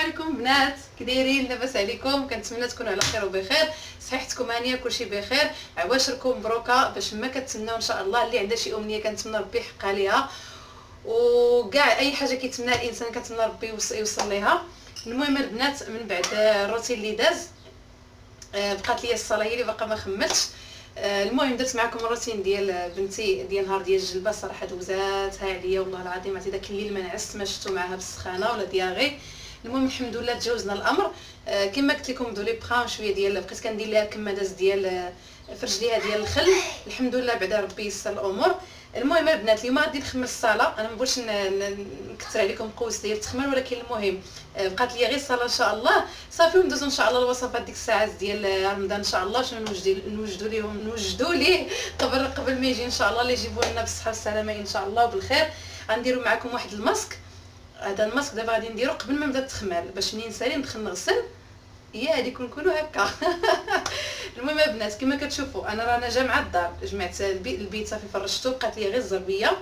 عليكم بنات، كي دايرين؟ لاباس عليكم؟ كنتمنى تكونوا على خير وبخير. صحتكم هانيه، كلشي بخير، عواشركم مبروكه باش ما كتمناو ان شاء الله. اللي عندها شي امنيه كنتمنى ربي يحقق عليها، وكاع اي حاجه كيتمناها الانسان كنتمنى ربي يوصل ليها. المهم البنات، من بعد الروتين اللي داز بقات لي الصلاه هي اللي باقا ما خملتش. المهم درت معكم الروتين ديال بنتي ديال نهار ديال الجلبه. صراحه دوزاتها عليا والله العظيم، عرفتي داك الليل ما نعست ما شفتو معاها بالسخانه ولا دياغي. المهم الحمد لله تجاوزنا الامر. كما قلت لكم دو لي بخام شويه ديال بقيت كندير لها كمادات ديال في رجليها ديال الخل. الحمد لله بعدا ربي يسر الامور. المهم البنات اليوم غادي نخمر الصلاه. انا ما بغيتش نكثر عليكم القوس ديال التخمير، ولكن المهم بقات لي غير الصلاه ان شاء الله صافي، وندوزو ان شاء الله الوصفات ديك الساعات ديال رمضان ان شاء الله. شنو نوجدوا ليه قبل ما يجي ان شاء الله، اللي يجيبوا لنا بالصحه والسلامه ان شاء الله وبالخير. غنديروا معكم واحد الماسك. هذا الماسك دابا غادي نديرو قبل ما نبدا التخمير، باش منين نسالي ندخل نغسل يا هذيك نكونوا هكا. المهم البنات كما كتشوفوا انا رانا جامعه الدار، جمعت البيت صافي فرشتو، بقات لي غير الزربيه.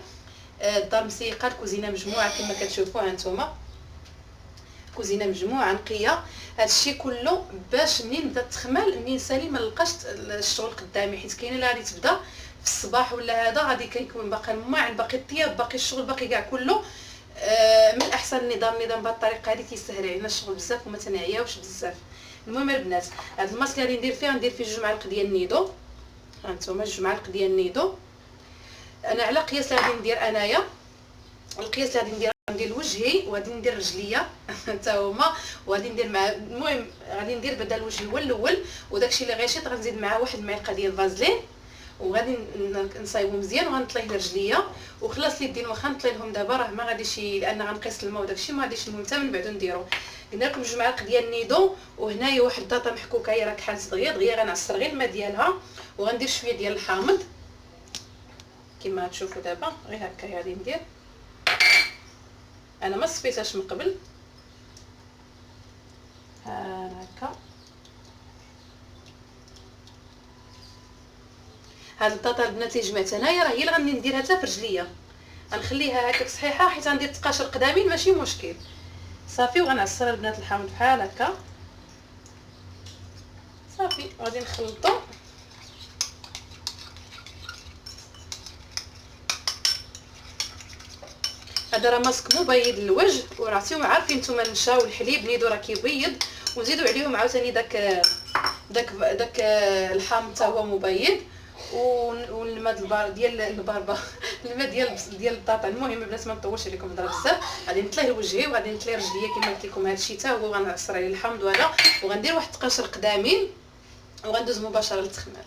الدار مسيقه، الكوزينه مجموعه كما كتشوفوا هانتوما، كوزينه مجموعه نقيه. هادشي كله باش منين نبدا التخمال منين نسالي ما نلقاش الشغل قدامي، حيت كاينه اللي غادي تبدا في الصباح ولا هذا غادي كيكون باقي الماعن باقي الطياب باقي الشغل باقي كاع كله. من الاحسن النظام بهذه الطريقه هذه كيسهل علينا الشغل بزاف وما تنعياوش بزاف. المهم البنات هذا الماسك اللي ندير فيه 2 معالق ديال النيدو. هانتوما 2 معالق ديال النيدو. انا على قياس اللي غادي ندير انايا، القياس اللي غادي ندير وجهي وغادي ندير رجليا حتى هما، وغادي ندير مع المهم غادي ندير بدل الوجه هو الاول، وداكشي اللي غيشيط غنزيد معاه 1 معلقه ديال فازلين، وغادي نصايبو مزيان وغنطليه لرجليا. وخلاص اليدين واخا نطليلهم دابا راه ما غاديش، لان غنقيس الماء وداكشي ما غاديش المهم حتى من بعد نديرو. قلنا لكم 2 معالق ديال النيدو، وهنايا واحد الداطا محكوكه هي راه كحالت دغيا غنعصر غير الماء ديالها، وغندير شويه ديال الحامض كما تشوفوا دابا غير هكا غادي ندير. انا ما صفيتهاش من قبل هكا. هاد البطاطا البنات اللي جمعت انايا راه هي اللي غادي نديرها حتى في رجليا، غنخليها هكاك صحيحه حيت غندير تقاشر قدامين ماشي مشكل صافي. وغنعصر البنات الحامض بحال هكا صافي، غادي نخلطو. هذا راه ماسك مبيض للوجه، وراه عارفين نتوما النشا والحليب نيدو راه كيبيض، ونزيدوا عليهم عاوتاني داك الحامض حتى هو مبيض، والماء ديال الباربه الماء ديال البطاطا. المهم البنات ما نطولش عليكم الهضره بزاف، غادي نطليه وجهي وغادي نطلي رجليا كما قلت لكم. هادشي حتى هو غنعصر عليه الحامض وهذا، وغندير واحد التقاشر قدامين وغندوز مباشره للتخمير.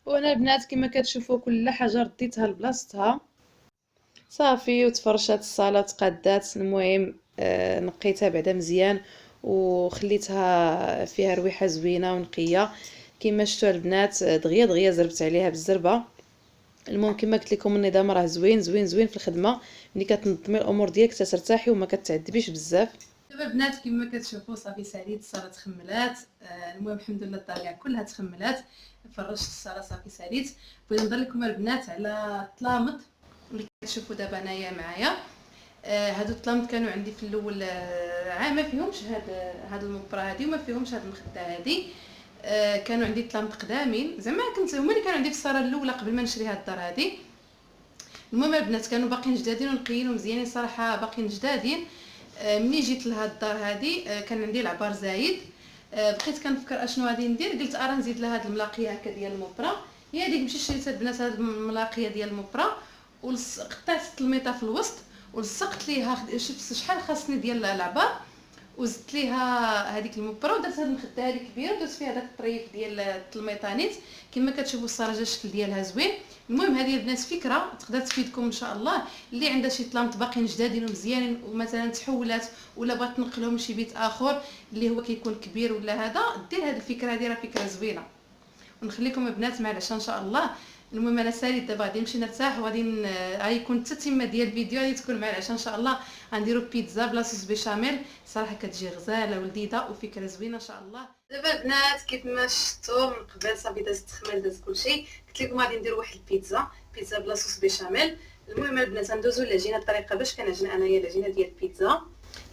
وانا البنات كما كتشوفوا كل حاجه رديتها لبلاصتها صافي، وتفرشات الصاله تقادات. المهم نقيتها بعدا مزيان وخليتها فيها رويحه زوينه ونقيه كما شفتوا البنات. دغيا دغيا زربت عليها بالزربه. المهم كما قلت لكم النظام راه زوين زوين زوين في الخدمه، ملي كتنظمي الامور ديالك ترتاحي وما كتعذبيش بزاف. دابا البنات كما كتشوفوا صافي ساليت الصاله تخملات. المهم الحمد لله الدار كاع كلها تخملات، فرشت الصاله صافي ساليت. بغيت نهضر لكم البنات على الطلامط اللي كتشوفوا دابا انايا معايا. هادو الطلامط كانوا عندي في الاول ما فيهمش هاد المبره هادي وما فيهمش هاد المخده هادي. كانوا عندي طلامط قدامين زعما هما اللي كانوا عندي في الصاله الاولى قبل ما نشري هاد الدار هادي. المهم البنات كانوا باقيين جدادين ونقيين ومزيانين صراحه، باقيين جدادين. ملي جيت لهاد الدار هادي كان عندي العبار زايد. بقيت كنفكر اشنو غادي ندير، قلت ارا نزيد لها هاد الملاقيه هكا ديال المبره. هي هذيك مشيت شريت البنات هاد الملاقيه ديال المبره وقطعت التلميطه في الوسط ولصقت ليها. شفت شحال خاصني ديال العبار وزدت ليها هذيك المبره ودرت هاد المخده هذه كبيره ودرت فيها داك الطريف ديال التلميطانيت كما كتشوفوا الصراجه الشكل ديالها زوين. المهم هذه البنات فكره تقدر تفيدكم ان شاء الله، اللي عندها شي طلامط باقيين جدادين ومزيانين ومثلا تحولات ولا بغات تنقلهم لشي بيت اخر اللي هو كيكون كبير ولا هذا، دير هذه الفكره هذه راه فكره زوينه. ونخليكم البنات مع العشاء ان شاء الله. المهم انا ساليت دابا غادي نمشي نرتاح وغادي غيكون التتمه ديال الفيديو غادي تكون مع العشاء ان شاء الله. غنديروا بيتزا بلا صوص بيشاميل، صراحه كتجي غزاله ولذيذه وفكره زوينه ان شاء الله. دابا البنات كيف ما شفتوا من قبل صافي دازت التخمير دازت كلشي، قلت لكم غادي ندير واحد البيتزا بلا صوص بيشاميل. المهم البنات غندوزو للعجينه الطريقه باش كنعجن انايا العجينه ديال البيتزا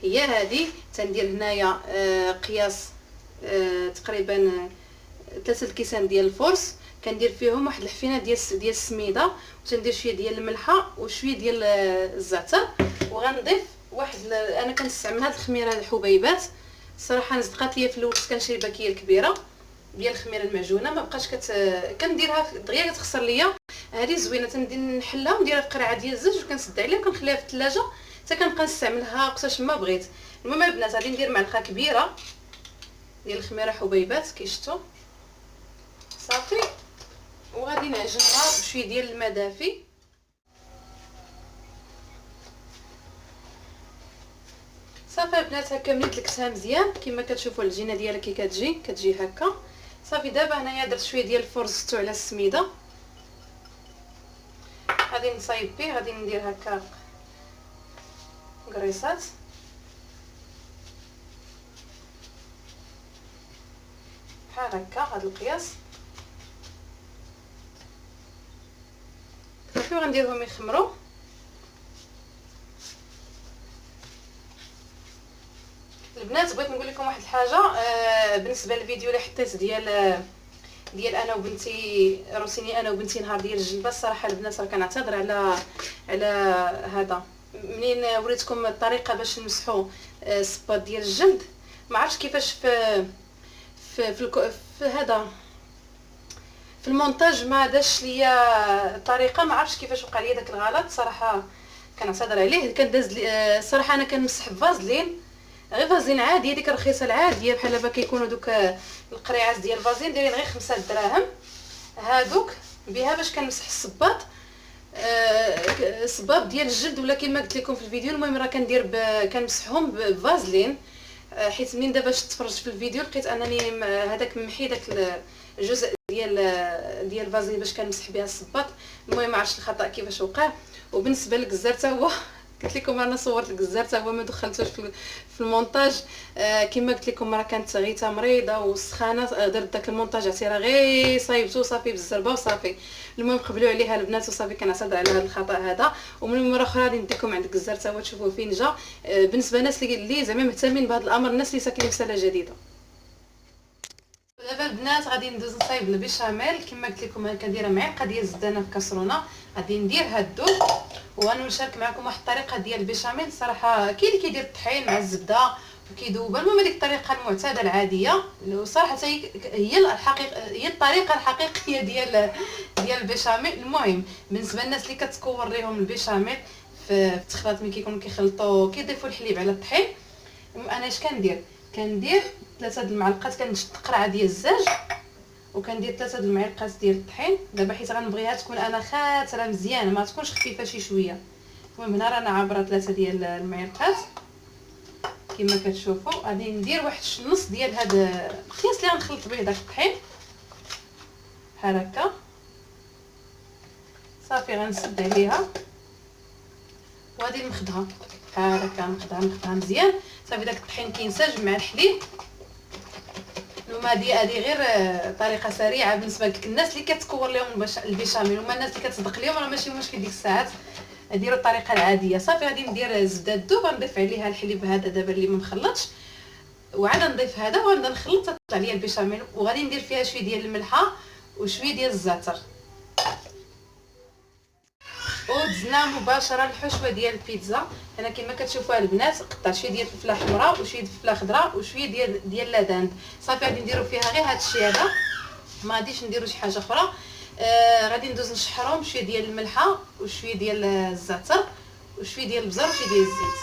هي هذه. تندير هنايا قياس تقريبا 3 الكيسان ديال الفرص، كندير فيهم واحد الحفينه ديال السميده وتندير شويه ديال الملحه وشويه ديال الزعتر. وغنضيف واحد انا كنستعمل هاد الخميره الحبيبات صراحه صدقات ليا في الاول كنت كنشري باكيه الكبيره ديال الخميره المعجونه ما بقاش كنديرها دغيا كتخسر ليا. هذه زوينه تندير نحلها ونديرها في قرعه ديال الزيت وكنسد عليها وكنخليها في الثلاجه حتى كنبقى نستعملها وقتاش ما بغيت. المهم البنات غادي ندير معلقه كبيره ديال الخميره حبيبات كي شفتوا صافي، وغادي نعجنها بشويه ديال الماء دافي. صافي البنات هكا ملي تلكتها مزيان كما كتشوفوا العجينه ديالها كي كتجي هكا صافي دابا هنايا درت شويه ديال الفرز زدتو على السميده، غادي نصايب به، غادي ندير هكا كريسات بحال هكا هاد القياس صافي، وغنديرهم يخمروا. البنات بغيت نقول لكم واحد الحاجه بالنسبه للفيديو اللي حطيت ديال انا وبنتي روسيني، انا وبنتي نهار ديال الجلبه. الصراحه البنات راه كنعتذر على هذا، منين وريتكم الطريقه باش نمسحوا الصباط ديال الجلد، ما عرفتش كيفاش في هذا في المونتاج ما داش ليا الطريقه، ما عرفتش كيفاش وقع لي داك الغلط. صراحه كنعتذر عليه. كنداز الصراحه انا كنمسح بفازلين، غير فازلين عاديه ديك الرخيصه العاديه، بحال دابا كيكونوا دوك القريعات ديال الفازلين دايرين غير 5 دراهم هادوك، بها باش كنمسح الصباط الصباب ديال الجلد، ولا كما قلت لكم في الفيديو. المهم راه كندير كنمسحهم بفازلين، حيت منين دابا تفرجت في الفيديو لقيت انني هذاك ممحي داك الجزء ديال الفازلين باش كنمسح بها الصباط. المهم ما عرفتش الخطا كيفاش وقع. وبالنسبه للكزار حتى هو قلت لكم انا صورت الكزار حتى هو ما دخلتوش في المونتاج. كما قلت لكم راه كانت غيتا مريضه وسخانه، درت داك المونتاج عرفتي راه غير صايبتو صافي بالزربه وصافي. المهم قبلوا عليها البنات وصافي. كنعتذر على هذا الخطا هذا. ومن مره اخرى غادي نديكم عند الكزار حتى هو تشوفوه فين جا. بالنسبه للناس اللي زعما مهتمين بهذا الامر، الناس اللي ساكنين في ساله جديده. دابا البنات غادي ندوز نصايب البيشاميل. كما قلت لكم كندير معلقه ديال الزبده في كاسرونه، غادي ندير هادو وغنشارك معكم واحد الطريقه ديال البيشاميل. صراحه كاين اللي كيدير الطحين مع الزبده وكيذوبها، المهم هذيك الطريقه المعتاده العاديه وصراحه هي الحقيقه، هي الطريقه الحقيقيه ديال البيشاميل. المهم بالنسبه للناس اللي كتكور ليهم البيشاميل في التخلاط، ملي كيكونوا كيخلطوا كيضيفوا الحليب على الطحين، انا اش كندير 3 المعلقات، كنشد قرعه ديال الزاج وكندير 3 المعلقات ديال الطحين. دابا حيت غنبغيها تكون انا خاتره مزيان، ما تكونش خفيفه شي شويه. المهم هنا رانا عابره 3 ديال المعلقات كما كتشوفوا. غادي ندير واحد النص ديال هذا القياس اللي غنخلط به داك الطحين بحال هكا صافي. غنسد عليها وغادي نخدها بحال هكا، نخدها مزيان صافي. داك الطحين كينسجم مع الحليب. المهم هذه غير طريقه سريعه بالنسبه لك الناس اللي كتكور لهم البيشاميل، وما الناس اللي كتصدق لهم راه ماشي مشكل ديك الساعات ديروا الطريقه العاديه. صافي غادي ندير الزبده الذوب، غنضيف عليها الحليب هذا دابا اللي ما مخلطش، وعاد نضيف هذا وغنبدا نخلط تطلع ليا البيشاميل. وغادي ندير فيها شويه ديال الملحه وشويه ديال الزعتر. ودزنا مباشره الحشوه ديال البيتزا. هنا كما كتشوفوا البنات قطعت شويه ديال الفلفله حمراء وشويه الفلفله خضراء وشويه ديال لاداند. صافي غادي نديروا فيها غير هذا الشيء هذا، ما غاديش نديروا شي حاجه اخرى. غادي ندوز نشحرهم بشويه ديال الملحه وشويه ديال الزعتر وشويه ديال البزر وشويه ديال الزيت.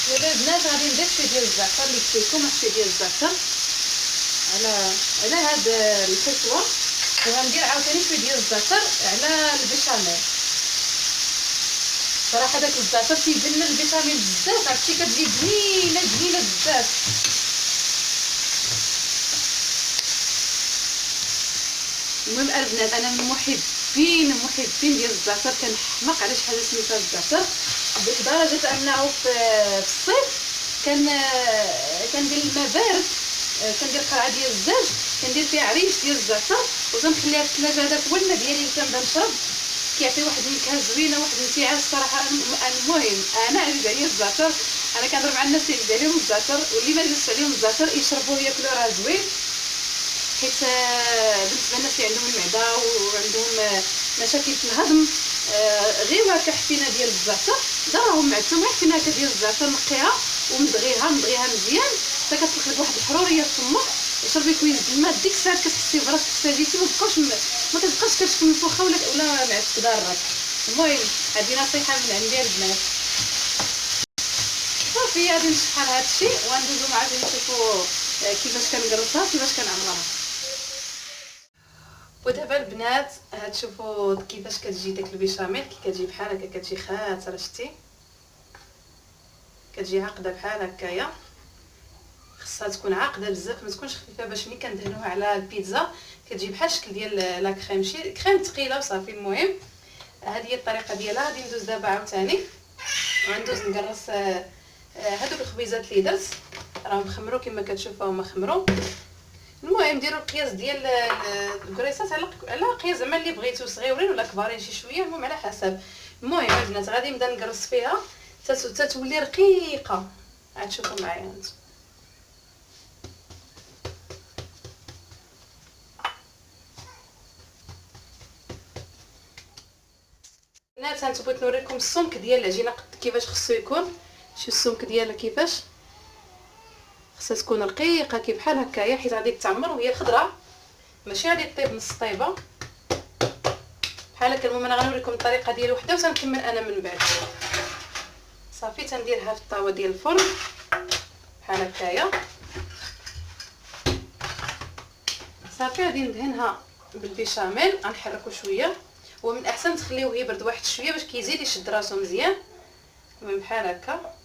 دابا البنات غادي نضيف شويه ديال الزعتر اللي قلت لكم، شويه ديال الزعتر على هاد الحشوه، وغندير عاوتاني شويه ديال الزعتر على البيشاميل. صراحه داك الزعتر كيبنن البيشاميل بزاف، عرفتي كتجي زوينه بزاف. المهم البنات انا من محبين ديال الزعتر، كنحماق على شحال سميتها الزعتر، لدرجه انه في الصيف كندير الماء بارد، كندير قرعه ديال الزاج كندير فيها عريش ديال الزعتر وكنخليها في الثلاجه. هذاك هو الماء ديالي اللي كنبدا نشرب، كيعطي واحد النكهه زوينه، واحد الانتعاش الصراحه. المهم انا عزيز عليا الزعتر، انا كنهضر مع الناس اللي عزيز عليهم الزعتر، واللي ما عزيزش عليهم الزعتر يشربوه ياكلوه راه زوين. حيت بالنسبه للناس اللي عندهم المعده وعندهم مشاكل في الهضم، غير واحد حفينه ديال الزعتر دراهم معدتهم، غير حفينه هكا ديال الزعتر نقيها ومضغيها مزيان حتى كتخلق واحد الحروريه في فمك. شربي كويس الماء، ديك الساعه كتحسي براسك تفاجئتي، ما كتبقاش كتشوفي من فوخه ولا معدتك ضارك. المهم هذه نصيحه من عندي البنات. صافي غادي نشحر هذا الشيء وغندوزو مع غادي نشوفوا كيفاش كنقرصها كيفاش كنعمرها. ودابا البنات تشوفوا كيفاش كتجي داك البيشاميل، كي كتجي بحال هكا كتجي خاطره، شتي كتجي عقده بحال هكايا. خصها تكون عاقده بزاف، ما تكونش خفيفه، باش ملي كندهنوها على البيتزا كتجي بحال الشكل ديال لا كريم، شي كريم ثقيله وصافي. المهم هذه هي الطريقه ديالها. غادي ندوز دابا عاوتاني غندوز نقرص هادوك الخبيزات اللي درت، راهم خمروا كما كتشوفوا هما خمروا. المهم ديروا القياس ديال الكريسات على قياس زعما اللي بغيتو، صغيورين ولا كبارين شي شويه، المهم على حسب. المهم البنات غادي نبدا نقرص فيها حتى تولي رقيقه، عاد تشوفوا معايا انتم. البنات هانتوما بغيت نوريكم السمك ديال العجينه كيفاش خصو يكون. شوفوا السمك ديالها كيفاش خصها تكون رقيقه كي بحال هكايا، حيت غادي تعمر وهي خضراء، ماشي غادي طيب نص طيبه بحال هكا. المهم انا غنوريكم الطريقه ديال وحده وتنكمل انا من بعد. صافي تنديرها في الطاوه ديال الفرن بحال هكايا. صافي غادي ندهنها بالبيشاميل، غنحركو شويه، ومن الاحسن تخليوه يبرد واحد شويه باش كيزيد يشد راسو مزيان. المهم بحال هكا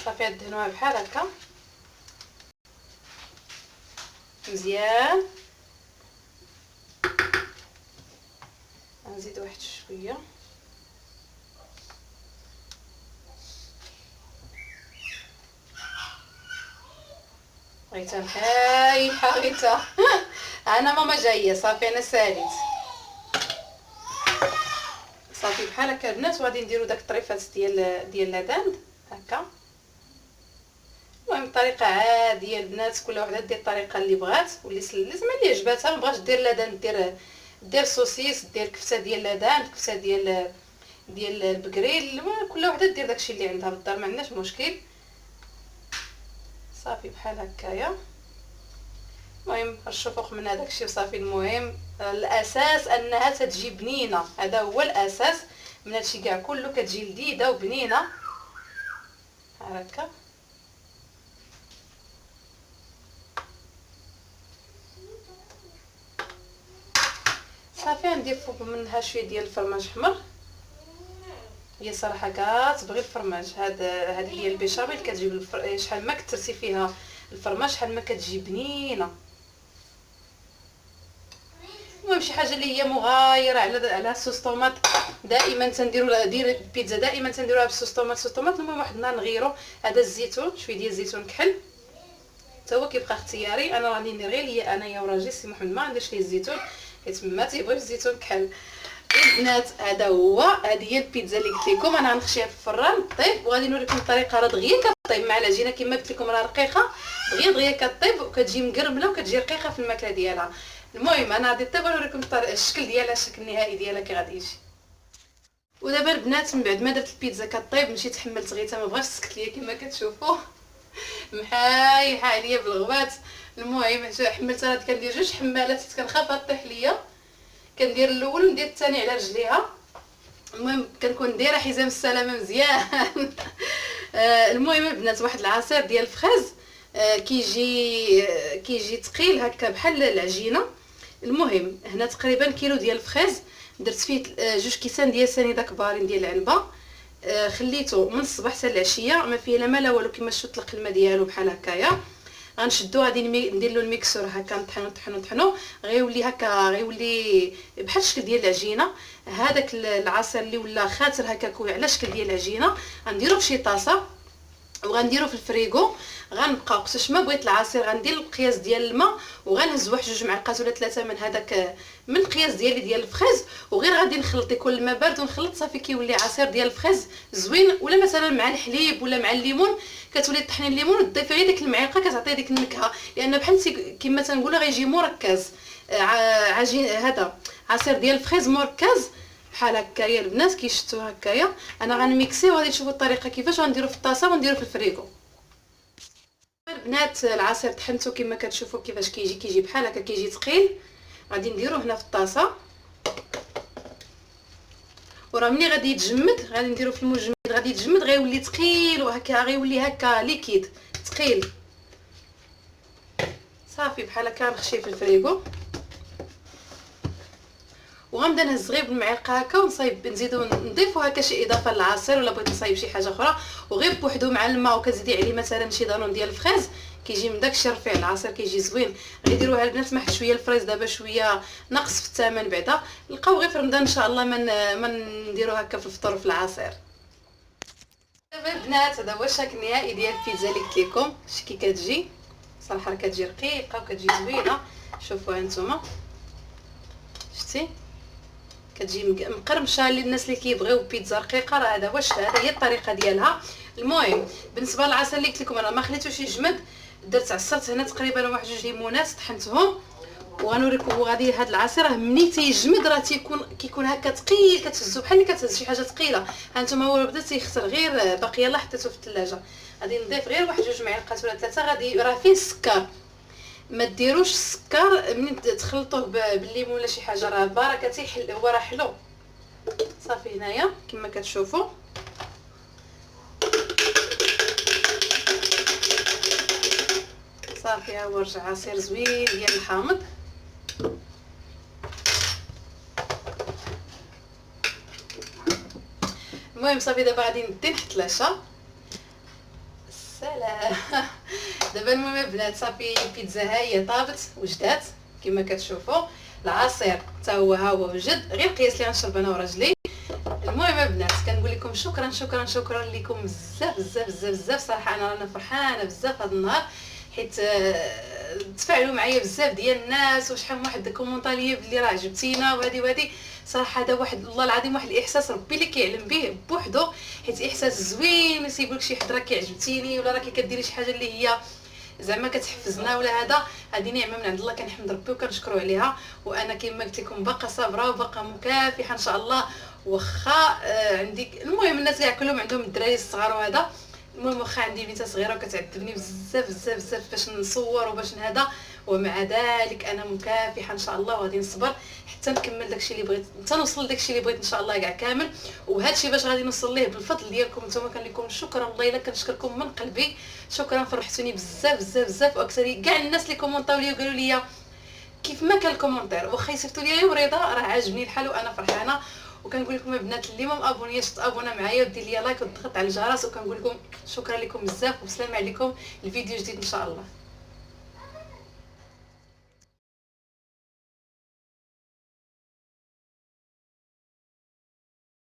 صافي ندهنوها بحال هكا مزيان. غنزيد واحد شويه بغيتها محايحه غيتا انا ماما جايه صافي انا ساليت. صافي بحال هكا البنات، وغادي نديرو داك الطريفات ديال لاداند هكا. المهم الطريقه عاديه البنات، كل وحده دير الطريقه اللي بغات واللي زعما اللي عجباتها. ما بغاش دير لاداند دير سوسيس، دير كفته ديال لاداند، كفته ديال البكريل، كل وحده دير داكشي اللي عندها بالدار، ما عندناش مشكل. صافي بحال هكايا. المهم رشوا فوق من هذاك الشيء وصافي. المهم الاساس انها تتجي بنينه، هذا هو الاساس من هادشي كاع كله، كتجي لذيذه وبنينه هكا. صافي غندير فوق منها شويه ديال الفرماج حمر. هي صراحه كتبغي الفرماج، هذه هي البيشاميل كتجيب شحال ما كثرتي فيها الفرماج شحال ما كتجي بنينه. المهم شي حاجه اللي هي مغايره على الصوص طوماط، دائما تنديروا دير البيتزا دائما تنديروها بالصوص طوماط صوص طوماط. المهم واحد النهار نغيروا هذا الزيتون، شويه ديال الزيتون كحل حتى هو كيبقى اختياري. انا راني ندير غير ليا انايا وراجلي سي محمد ما عنديش ليه الزيتون، حيت ما تيبغيش الزيتون كحل. البنات هذا هو، هذه هي البيتزا اللي قلت لكم. انا غنخشيها في الفران طيب، وغادي نوريكم الطريقه. راه دغيا كطيب مع العجينه كما قلت لكم، راه رقيقه دغيا كطيب وكتجي مقرمله وكتجي رقيقه في الماكله ديالها. المهم انا غادي طيب ونوريكم الشكل ديالها، الشكل النهائي ديالها كي غادي يجي. ودابا البنات من بعد ما درت البيتزا كطيب مشيت حملت غيتها، ما بغاش تسكت ليا كما كتشوفوا محايحه عليا بالغبات. المهم حملتها، راه كندير جوج حمالات كنخاف طيح ليا، كندير الاول وندير الثاني على رجليها. المهم كنكون دايره حزام السلامه مزيان المهم البنات واحد العصير ديال الفخاز كيجي ثقيل هكا بحال العجينه. المهم هنا تقريبا كيلو ديال الفخاز، درت فيه جوج كيسان ديال سنيده كبارين ديال العنبه، خليته من الصباح حتى العشيه ما فيه لا ما لا والو، كما شفتوا طلق الماء ديالو بحال هكايا. غنشدو غادي ندير له الميكسور هكا، نطحنو غيولي هكا، غيولي بحال الشكل ديال العجينه. هذاك العصير اللي ولا خاتر هكا كوي على الشكل ديال العجينه غنديرو في شي طاسه وغنديرو في الفريغو. غنبقى وقتاش ما بغيت العصير غندير القياس ديال الماء وغنهز واحد جوج معلقات ولا ثلاثه من هذاك من القياس ديالي ديال الفخاز، وغير غادي نخلط يكون الماء بارد ونخلط صافي كيولي عصير ديال الفخاز زوين. ولا مثلا مع الحليب ولا مع الليمون كتولي طحني الليمون وتضيفي غير ديك المعلقه كتعطي ديك النكهه، لان بحال كما تنقولوا غيجي مركز عجين هذا عصير ديال الفخاز مركز بحال هكايا. البنات كيشتو هكايا. انا غنميكسي وغادي تشوفوا الطريقه كيفاش غنديرو في الطاسه ونديرو في الفريغو. البنات العصير طحنتو كما كتشوفوا كيفاش كيجي بحال هكا، كيجي ثقيل. غادي نديروه هنا في الطاسه، وراه ملي غادي يتجمد غادي نديرو في المجمد، غادي يتجمد غيولي ثقيل وهكا، غيولي هكا ليكيد ثقيل. صافي بحال هكا نخشيه في الفريغو. وغنبدا نهز غير بالمعلقه هكا ونصايب نزيدو نضيفو هكا شي اضافه للعصير ولا بغيت نصايب شي حاجه اخرى وغير بوحدو مع الماء وكتزيدي عليه مثلا شي دانون ديال الفريز كيجي من داكشي رفيع العصير كيجي زوين. غيديروها البنات سمحت شويه الفريز دابا شويه ناقص في الثمن بعدا لقاو غير في رمضان ان شاء الله ما نديرو هكا في الفطور في العصير. دابا البنات هذا هو الشكل النهائي ديال البيتزا اللي قلت لكم شكي كتجي صراحه كتجي رقيقه وكتجي زوينه. شوفوها نتوما شتي كتجي مقرمشه للناس اللي كيبغيو بيتزا رقيقه راه هذا واش هذا هي الطريقه ديالها. المهم بالنسبه للعسل اللي قلت لكم انا ما خليتوش يجمد درت عصرت هنا تقريبا واحد جوج ليمونات طحنتهم وغنوريكم غادي هذا العصير راه ملي تيجمد راه كيكون هكا ثقيل كتهزو بحال اللي كتهز شي حاجه ثقيله. ها نتوما هو بدا تيخسر غير باقي يلاه حطيته في الثلاجه. غادي نضيف غير واحد جوج معالق ولا ثلاثه غادي راه فيه السكر ما ديروش السكر منين تخلطوه بالليمون ولا شي حاجه راه بركه تيحل هو راه حلو. صافي هنايا كما كتشوفوا صافي ها هو رجع عصير زوين ديال الحامض. المهم صافي دابا غادي ندي نحط العشاء. السلام دابا المهم البنات صافي البيتزا ها هي طابت وجدات كما كتشوفوا العصير حتى هو ها هو وجد غير قياس اللي غنشرب انا وراجلي. المهم البنات كنقول لكم شكرا شكرا شكرا لكم بزاف بزاف بزاف بزاف صراحه انا رانا فرحانه بزاف هذا النهار حيت تفاعلوا معايا بزاف ديال الناس وشحال من واحد كومونطا ليا بلي راه عجبتينا وهذه صراحه هذا واحد والله العظيم واحد الاحساس ربي اللي كيعلم به بوحدو حيت احساس زوين ملي تيقولك شي حد راه كيعجبتيني ولا راكي كديري شي حاجه اللي هي زعما كتحفزنا ولا هذه نعمه من عند الله كنحمد ربي وكنشكرو عليها. وانا كما قلت لكم باقا صابره وباقا مكافحه ان شاء الله واخا عندي المهم الناس كاع كلهم عندهم الدراري الصغار وهذا. المهم واخا عندي بنت صغيره وكتعذبني بزاف بزاف بزاف باش نصور وباش هذا ومع ذلك انا مكافحه ان شاء الله وغادي نصبر حتى نكمل داكشي اللي بغيت حتى نوصل لداكشي اللي بغيت ان شاء الله كاع كامل. وهذا الشيء باش غادي نوصل ليه بالفضل ديالكم نتوما كنقول لكم شكرا والله الا كنشكركم من قلبي. شكرا فرحتوني بزاف بزاف بزاف واكثر كاع الناس اللي كومونطاو لي وقالوا لي كيف ما كان الكومونتير واخا يصيفطوا لي يوم رضا راه عاجبني الحال وانا فرحانه. وكنقول لكم البنات اللي ما مابونياش تابونا معايا ودير لي لايك وتضغط على الجرس وكنقول لكم شكرا لكم بزاف وبسلام عليكم الفيديو جديد ان شاء الله.